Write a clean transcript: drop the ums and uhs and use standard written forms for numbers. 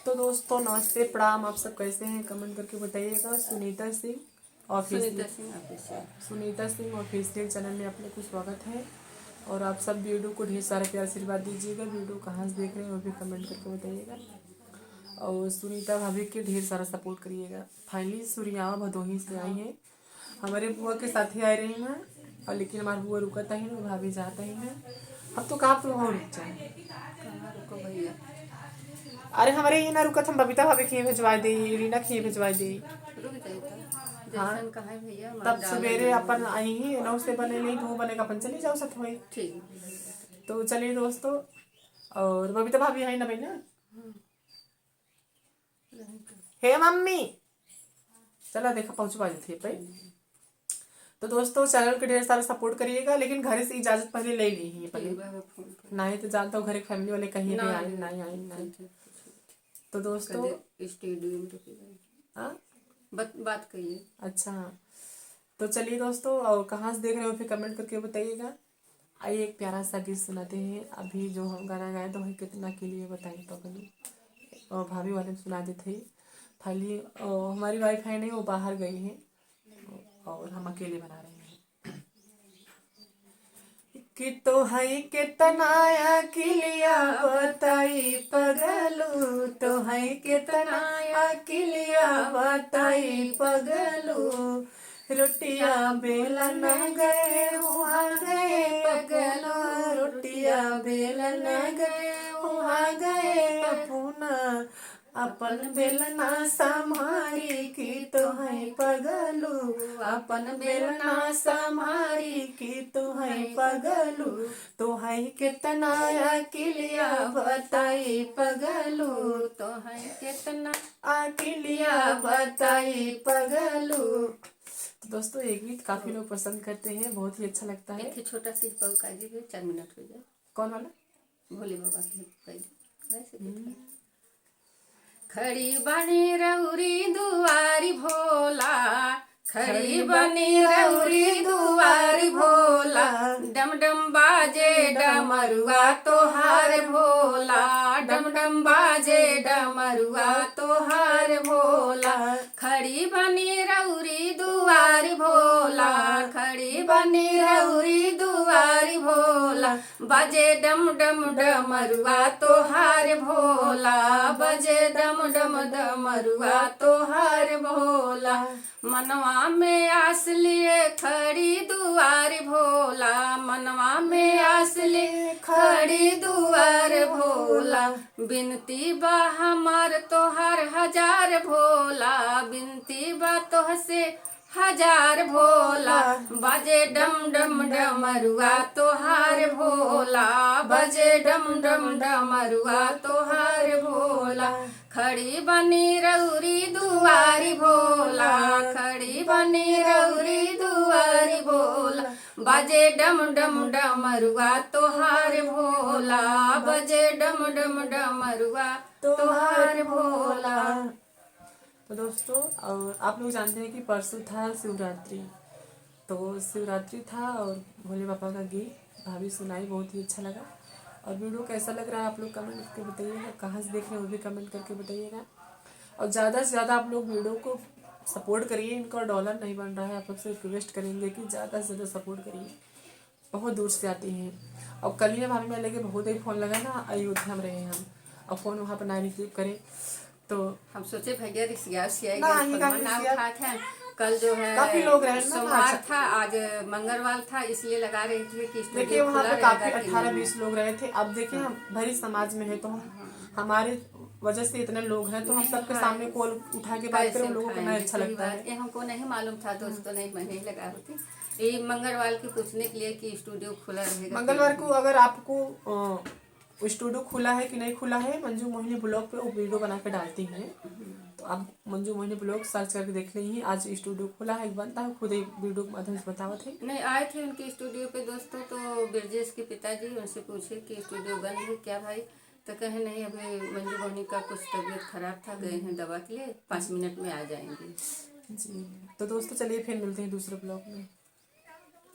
तो दोस्तों नमस्ते प्रणाम, आप सब कैसे हैं कमेंट करके बताइएगा। सुनीता सिंह ऑफिशियल चैनल में आप लोग को स्वागत है। और आप सब वीडियो को ढेर सारा प्यार आशीर्वाद दीजिएगा। वीडियो कहाँ से देख रहे हैं वो भी कमेंट करके बताइएगा। और सुनीता भाभी के ढेर सारा सपोर्ट करिएगा। फाइनली सूर्यावा भदोही से आई हैं, हमारे बुआ के साथ ही आ रही हैं। और लेकिन हमारे बुआ रुकता ही नहीं, भाभी जाता ही है। अब तो कहाँ तो वहाँ रुक जाए। अरे हमारे ये ना रुकत, हम बबीता भाभी खिए भिजवा दी, रीना खिए भिजवा दी। हाँ तब सवेरे अपन आई ही 9 से बने नहीं तो बनेगा अपन चली जाओ सब हुई। ठीक तो चलिए दोस्तों, और बबीता भाभी आई ना भाई ना। हे मम्मी चला देखा पहुंचवा देती है भाई। तो दोस्तों चैनल के ढेर सारा सपोर्ट करिएगा, लेकिन घर से इजाजत पहले ले ली है पहले, नहीं तो जानता हूँ घर फैमिली वाले कहीं भी आई नहीं। तो दोस्तों बात करिए। अच्छा तो चलिए दोस्तों, और कहाँ से देख रहे हो फिर कमेंट करके बताइएगा। आइए एक प्यारा सा गीत सुनाते हैं। अभी जो हम गाना गाए तो कितना के लिए बताइए पकड़ी, और भाभी वाले सुना देते ही। खाली हमारी वाइफ है नहीं, वो बाहर गई है और हम अकेले बना रहे हैं। कि तो है कितना अकेलिया बताई पगलू, तो है कितना अकेलिया बताई पगलू। रोटिया बेलन गए वहाँ गए पगलू, रोटिया बेलन गए वहाँ गए पपूना। अपन बेलना समारी की तो है पगलू, अपन बेलना समारी की तो है पगलू। तो है कितना अकेलिया बताई पगलू, तो है कितना अकेलिया बताई पगलू। तो दोस्तों ये गीत काफी लोग पसंद करते हैं, बहुत ही अच्छा लगता है। एक छोटा सी काजी भी 4 मिनट हो जाए। कौन वाला? भोले बाबा की खड़ी बनी रउरी दुआरी भोला, खड़ी बनी रउरी दुआरी भोला। डम डम बाजे डमरुआ तोहार भोला, डम डम बाजे डमरुआ तोहार भोला। खड़ी बनी रउरी दुआरी भोला, खड़ी बनी रउरी दुआरी भोला। बजे डम डम डमरुआ तोहार भोला, बजे डम डम डमरुआ तोहार भोला। मनवा में आस लिए खड़ी दुआर भोला, मनवा में आस लिए खड़ी दुआर भोला। बिनती बा हमार तोहार हजार भोला, बिनती बा तोह से हजार भोला। बजे डम डम डमरुआ तोहार भोला, बजे डम डम डमरुआ तोहार भोला। खड़ी बनी रउरी दुआरी भोला, खड़ी बनी रउरी दुआरी भोला। बजे डम डम डमरुआ तोहार भोला, बजे डम डम डमरुआ तोहार भोला। तो दोस्तों और आप लोग जानते हैं कि परसों था शिवरात्रि, तो शिवरात्रि था और भोले बाबा का गीत भाभी सुनाई, बहुत ही अच्छा लगा। और वीडियो कैसा लग रहा है आप लोग कमेंट करके बताइएगा, कहाँ से देख रहे हैं वो भी कमेंट करके बताइएगा। और ज़्यादा से ज़्यादा आप लोग वीडियो को सपोर्ट करिए, इनका डॉलर नहीं बन रहा है, आप लोग से रिक्वेस्ट करेंगे कि ज़्यादा से ज़्यादा सपोर्ट करिए, बहुत दूर से आती हैं। और कल ही भाभी मैं लेके बहुत ही फ़ोन लगा ना, अयोध्या में रहे हम, और फ़ोन वहाँ पर ना रिसीव करें तो हम सोचे भैया ना कल जो है काफी लोग रहे सोमवार था, आज मंगलवार था, इसलिए लगा रहे थे कि देखिए वहाँ पे काफी 18-20 लोग रहे थे। अब देखिए हम भरी समाज में है तो हम हमारे वजह से इतने लोग हैं, तो हम सबके सामने कॉल उठा के बात करें, लोगों को कितना अच्छा लगता है। ये हमको नहीं मालूम था दोस्तों, नहीं लगा होती। ये मंगलवार की पूछने के लिए कि स्टूडियो खुला रहेगा। मंगलवार को अगर आपको स्टूडियो खुला है कि नहीं खुला है, मंजू मोहिनी ब्लॉग पे वो वीडियो बना के डालती हैं, तो आप मंजू मोहिनी ब्लॉग सर्च करके देख लीजिए। आज स्टूडियो खुला है, बनता है, खुद ही वीडियो के माध्यम से बतावा थे। नहीं आए थे उनके स्टूडियो पे दोस्तों, तो बिरजेश के पिताजी उनसे पूछे कि स्टूडियो बंद है क्या भाई, तो कहे नहीं अभी मंजू मोहिनी का कुछ तबीयत खराब था, गए हैं दवा के लिए, 5 मिनट में आ जाएंगे। जी तो दोस्तों चलिए फिर मिलते हैं दूसरे ब्लॉग में।